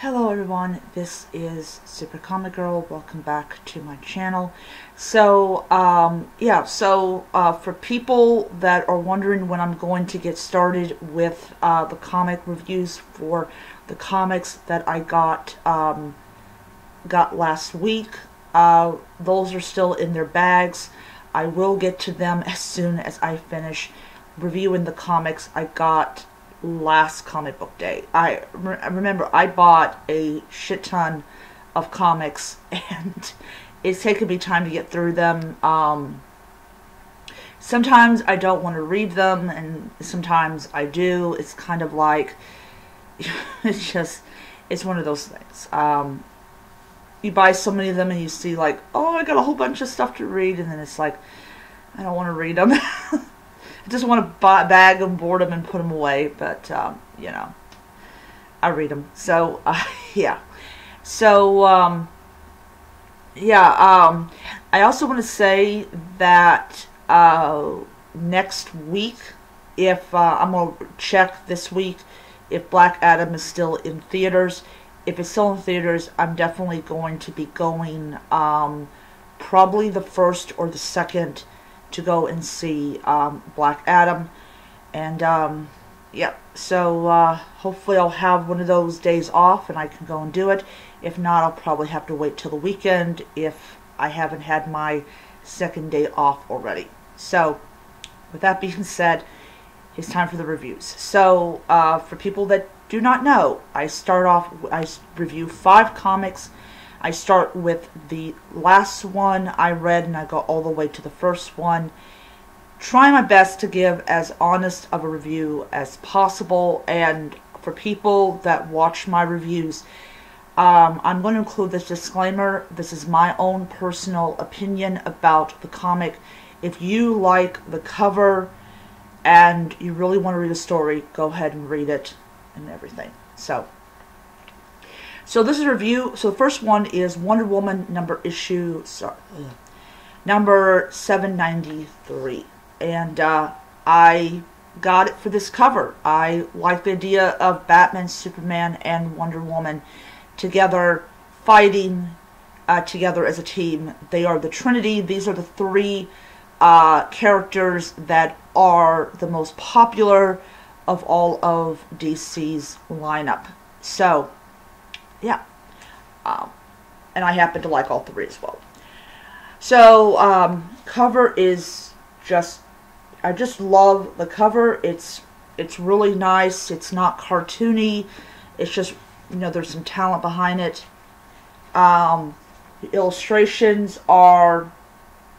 Hello everyone, this is Super Comic Girl. Welcome back to my channel. So, for people that are wondering when I'm going to get started with the comic reviews for the comics that I got last week, those are still in their bags. I will get to them as soon as I finish reviewing the comics I got last comic book day. I remember I bought a shit ton of comics and it's taken me time to get through them. Sometimes I don't want to read them and sometimes I do. It's kind of like it's one of those things. You buy so many of them and you see like, oh, I got a whole bunch of stuff to read, and then it's like, I don't want to read them. I just want to bag them, board them, and put them away. But, I read them. So, yeah. So, I also want to say that next week, if I'm going to check this week if Black Adam is still in theaters. If it's still in theaters, I'm definitely going to be going probably the 1st or the 2nd to go and see Black Adam. And so hopefully I'll have one of those days off and I can go and do it. If not, I'll probably have to wait till the weekend if I haven't had my 2nd day off already. So with that being said, it's time for the reviews. So for people that do not know, I review 5 comics. I start with the last one I read and I go all the way to the first one. Try my best to give as honest of a review as possible. And for people that watch my reviews, I'm going to include this disclaimer. This is my own personal opinion about the comic. If you like the cover and you really want to read a story, go ahead and read it and everything. So this is a review. So the first one is Wonder Woman number 793. And I got it for this cover. I like the idea of Batman, Superman, and Wonder Woman together, fighting together as a team. They are the Trinity. These are the 3 characters that are the most popular of all of DC's lineup. So, yeah. And I happen to like all 3 as well. So, cover is I just love the cover. It's really nice. It's not cartoony. It's just, there's some talent behind it. The illustrations are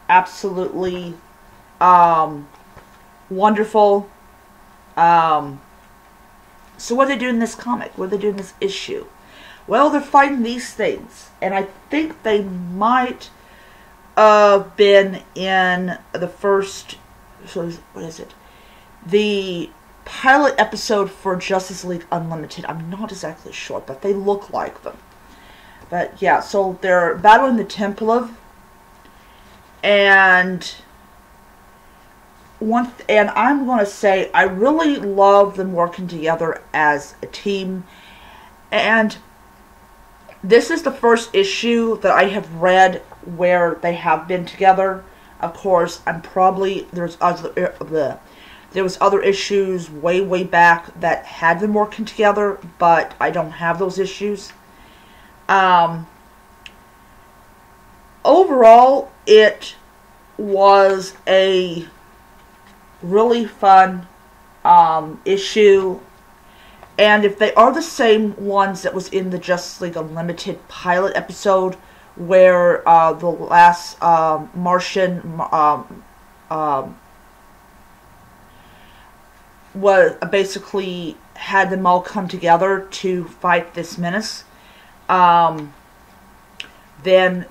absolutely wonderful. So what do they do in this comic? What do they do in this issue? Well, they're fighting these things. And I think they might have been in the first, what is it? The pilot episode for Justice League Unlimited. I'm not exactly sure, but they look like them. But yeah, so they're battling the Templov. And I'm going to say I really love them working together as a team. And this is the first issue that I have read where they have been together. Of course, there was other issues way back that had them working together, but I don't have those issues. Overall, it was a really fun issue, and if they are the same ones that was in the Justice League Unlimited pilot episode where the last Martian was basically had them all come together to fight this menace, then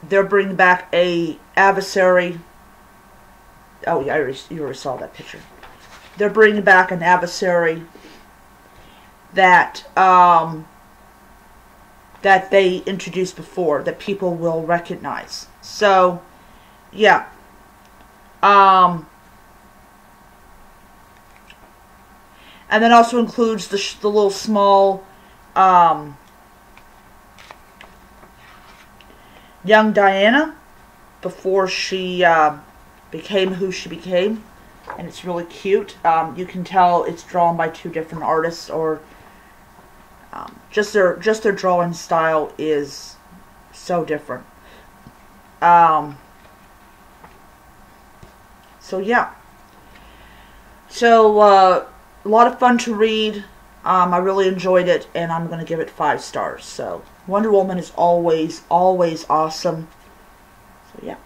they're bringing back a adversary. Oh, yeah, you already saw that picture. They're bringing back an adversary that that they introduced before, that people will recognize. So, yeah. And then also includes the little small young Diana before she became who she became, and it's really cute. You can tell it's drawn by two different artists, or just their drawing style is so different. So yeah, so a lot of fun to read. I really enjoyed it, and I'm going to give it 5 stars. So Wonder Woman is always awesome. So yeah.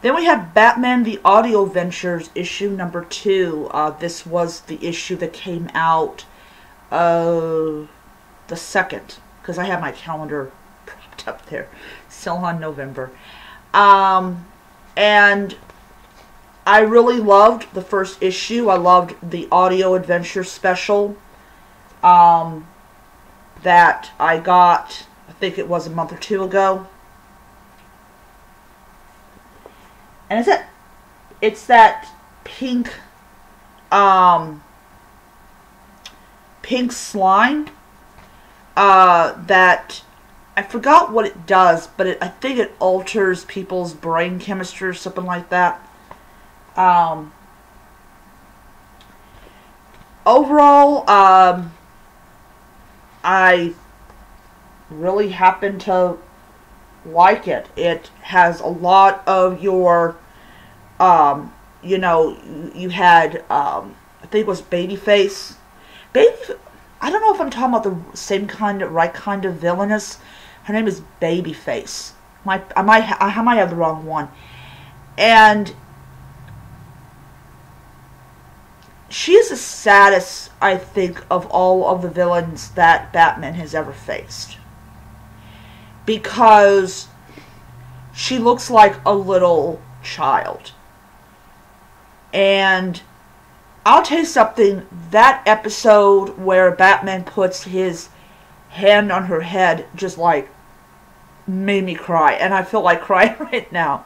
Then we have Batman the Audio Ventures issue number 2. This was the issue that came out the 2nd, because I have my calendar propped up there. Still on November. And I really loved the first issue. I loved the audio adventure special that I got, I think it was a month or 2 ago. And it's that pink pink slime that I forgot what it does, but I think it alters people's brain chemistry or something like that. Overall, I really happen to like it. It has a lot of your, you know, you had, I think it was Babyface. I don't know if I'm talking about the same kind of, right kind of villainess. Her name is Babyface. I might have the wrong one. And she is the saddest, I think, of all of the villains that Batman has ever faced. Because she looks like a little child. And I'll tell you something, that episode where Batman puts his hand on her head just like made me cry. And I feel like crying right now.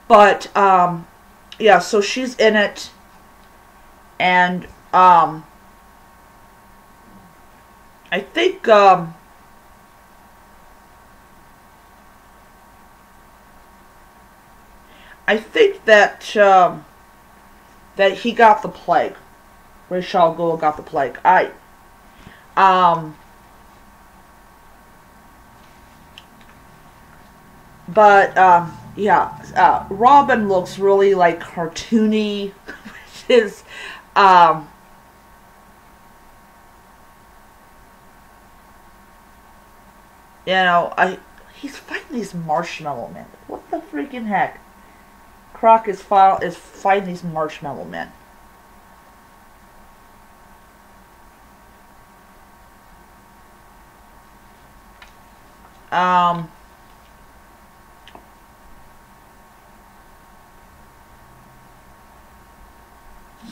But, yeah, so she's in it. And, I think, that that he got the plague. Ra's al Ghul got the plague. Yeah, Robin looks really like cartoony, which is, you know, he's fighting these marshmallow men. What the freaking heck? Croc is fighting these marshmallow men.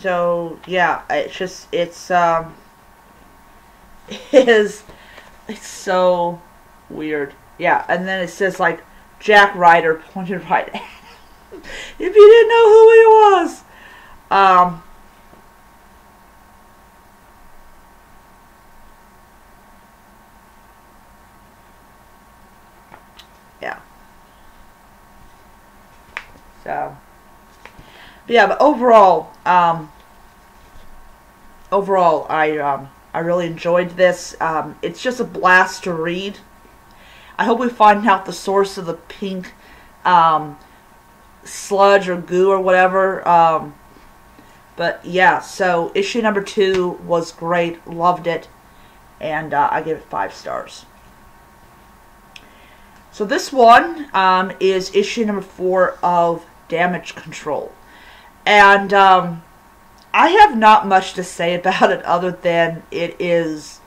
So yeah, it's so weird. Yeah, and then it says like Jack Ryder pointed right at him. If you didn't know who he was. Yeah. So, yeah, but overall, I really enjoyed this. It's just a blast to read. I hope we find out the source of the pink sludge or goo or whatever. But yeah, so issue number 2 was great. Loved it. And I give it 5 stars. So this one is issue number 4 of Damage Control. And I have not much to say about it other than it is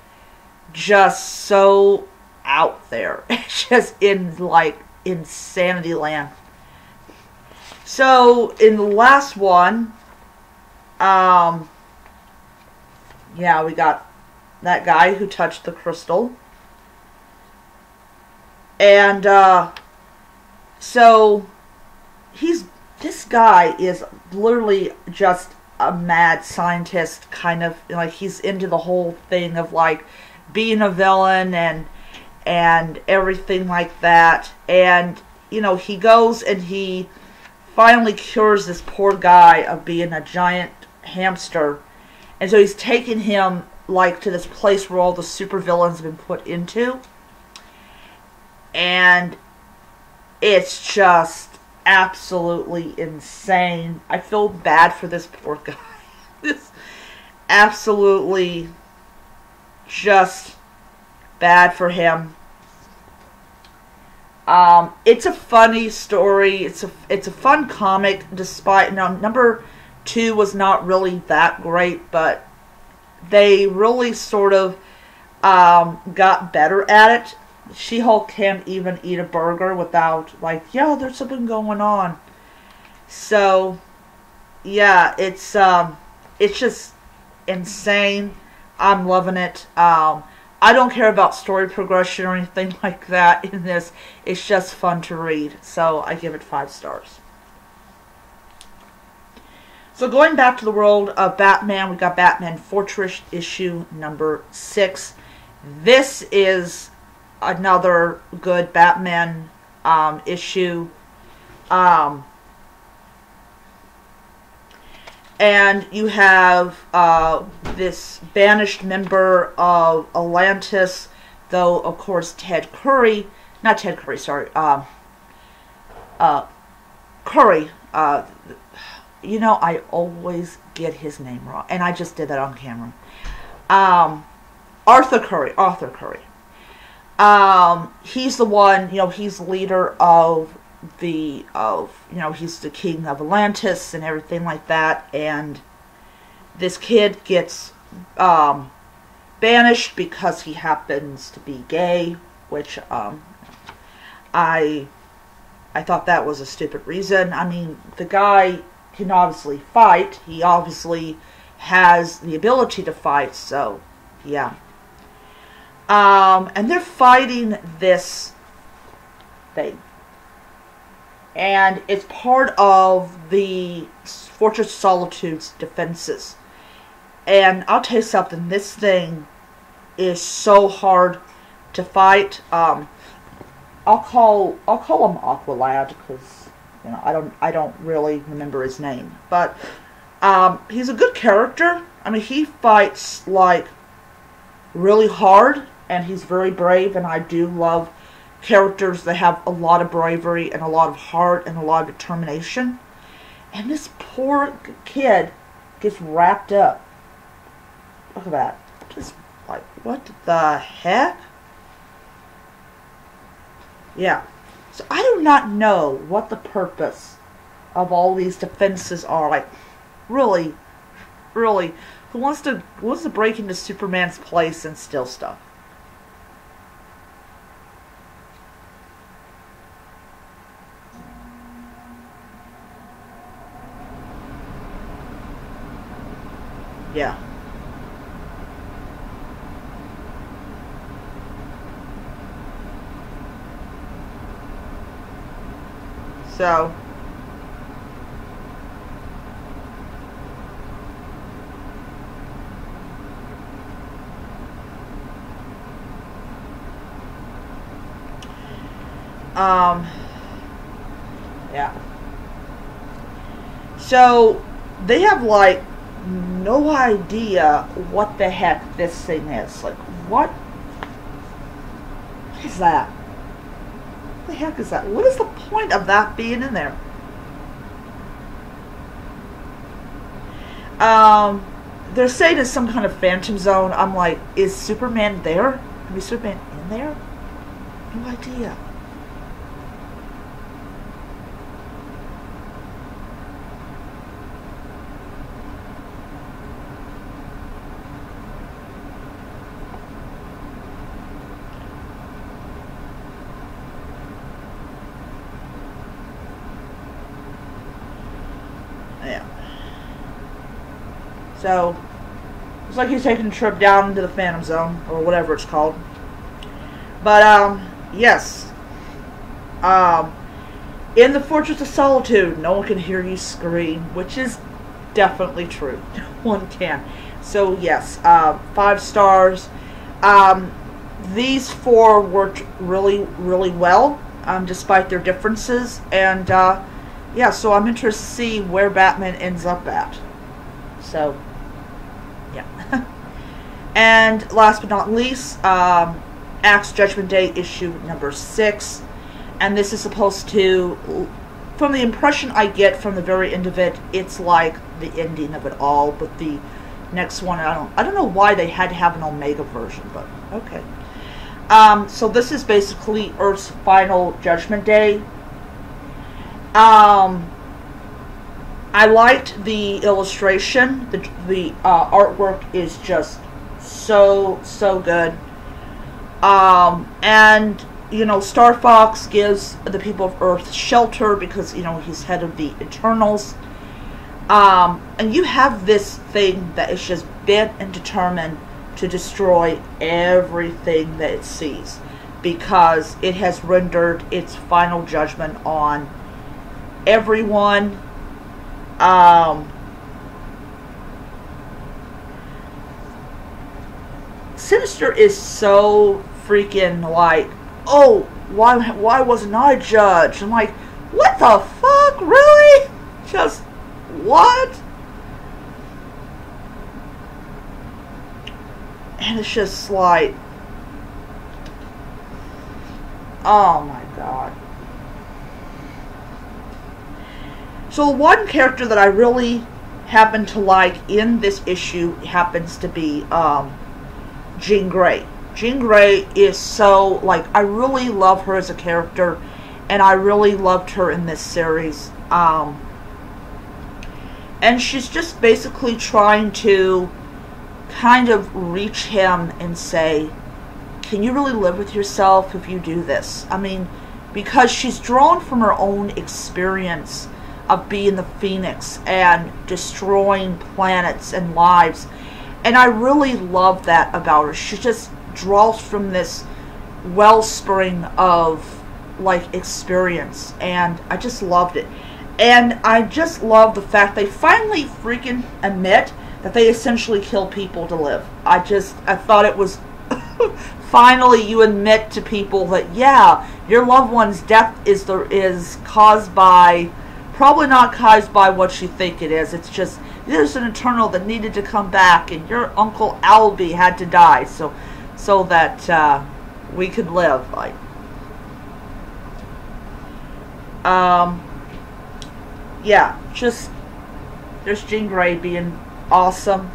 just so out there. It's just in like insanity land. So in the last one, yeah, we got that guy who touched the crystal. And so this guy is literally just a mad scientist, kind of like he's into the whole thing of like being a villain, and and everything like that. And, you know, he goes and he finally cures this poor guy of being a giant hamster. And so he's taking him, like, to this place where all the supervillains have been put into. And it's just absolutely insane. I feel bad for this poor guy. This absolutely just bad for him. It's a funny story. It's a fun comic. Despite number 2 was not really that great, but they really sort of got better at it. She-Hulk can't even eat a burger without, like, yeah, there's something going on. So, yeah, it's just insane. I'm loving it. I don't care about story progression or anything like that in this. It's just fun to read. So, I give it 5 stars. So, going back to the world of Batman, we got Batman Fortress issue number 6. This is another good Batman issue. And you have this banished member of Atlantis, though, of course, Curry, you know, I always get his name wrong, and I just did that on camera. Arthur Curry. He's the one, you know, he's leader of you know, he's the king of Atlantis and everything like that, and this kid gets banished because he happens to be gay, which I thought that was a stupid reason. I mean, the guy can obviously fight. He obviously has the ability to fight, so yeah. And they're fighting this thing. And it's part of the Fortress of Solitude's defenses. And I'll tell you something, this thing is so hard to fight. I'll call him Aqualad because, you know, I don't really remember his name. But he's a good character. I mean, he fights like really hard, and he's very brave, and I do love characters that have a lot of bravery and a lot of heart and a lot of determination. And this poor kid gets wrapped up. Look at that. Just like, what the heck? Yeah. So I do not know what the purpose of all these defenses are. Like, really, who wants to break into Superman's place and steal stuff? Yeah. So, yeah. So, they have, like, no idea what the heck this thing is. Like, what is that? What the heck is that? What is the point of that being in there? They're saying it's some kind of phantom zone. I'm like, is Superman there? Is Superman in there? No idea. Yeah. So, it's like he's taking a trip down into the Phantom Zone, or whatever it's called. But, yes. In the Fortress of Solitude, no one can hear you scream, which is definitely true. No one can. So, yes, 5 stars. these four worked really, really well, despite their differences. And yeah, so I'm interested to see where Batman ends up at. So, yeah. And last but not least, Axe Judgment Day issue number 6. And this is supposed to, from the impression I get from the very end of it, it's like the ending of it all. But the next one, I don't know why they had to have an Omega version, but okay. So this is basically Earth's final Judgment Day. I liked the illustration. The artwork is just so good. And you know, Star Fox gives the people of Earth shelter because, you know, he's head of the Eternals. And you have this thing that is just bent and determined to destroy everything that it sees, because it has rendered its final judgment on everyone. Sinister is so freaking like, oh, why wasn't I judged? I'm like, what the fuck, really? Just what? And it's just like, oh my god. So one character that I really happen to like in this issue happens to be Jean Grey. Jean Grey is so, like, I really love her as a character, and I really loved her in this series. And she's just basically trying to kind of reach him and say, can you really live with yourself if you do this? I mean, because she's drawn from her own experience of being the Phoenix and destroying planets and lives. And I really love that about her. She just draws from this wellspring of, like, experience. And I just loved it. And I just love the fact they finally freaking admit that they essentially kill people to live. I thought it was finally you admit to people that, yeah, your loved one's death is caused by, probably not caused by what you think it is. It's just, there's an Eternal that needed to come back, and your Uncle Albie had to die so that we could live. Like, yeah, just, there's Jean Grey being awesome.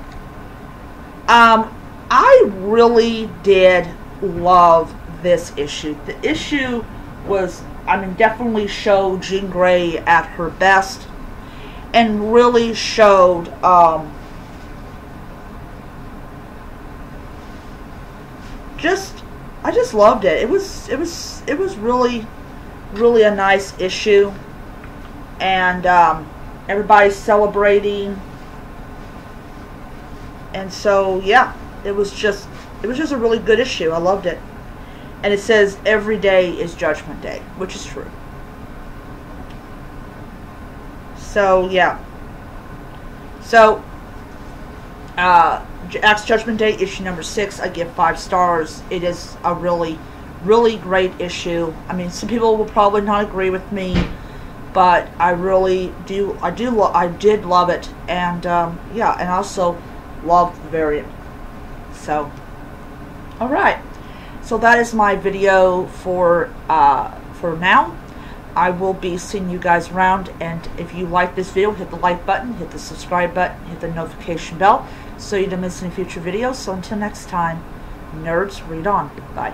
I really did love this issue. The issue was, I mean, definitely showed Jean Grey at her best, and really showed I just loved it. It was really a nice issue, and everybody's celebrating, and so yeah, it was just a really good issue. I loved it. And it says every day is Judgment Day, which is true. So yeah. So Axe Judgment Day issue number 6, I give 5 stars. It is a really great issue. I mean, some people will probably not agree with me, but I did love it. And yeah, and also loved the variant. So alright, so that is my video for now. I will be seeing you guys around, and if you like this video, hit the like button, hit the subscribe button, hit the notification bell so you don't miss any future videos. So until next time, nerds, read on. Bye.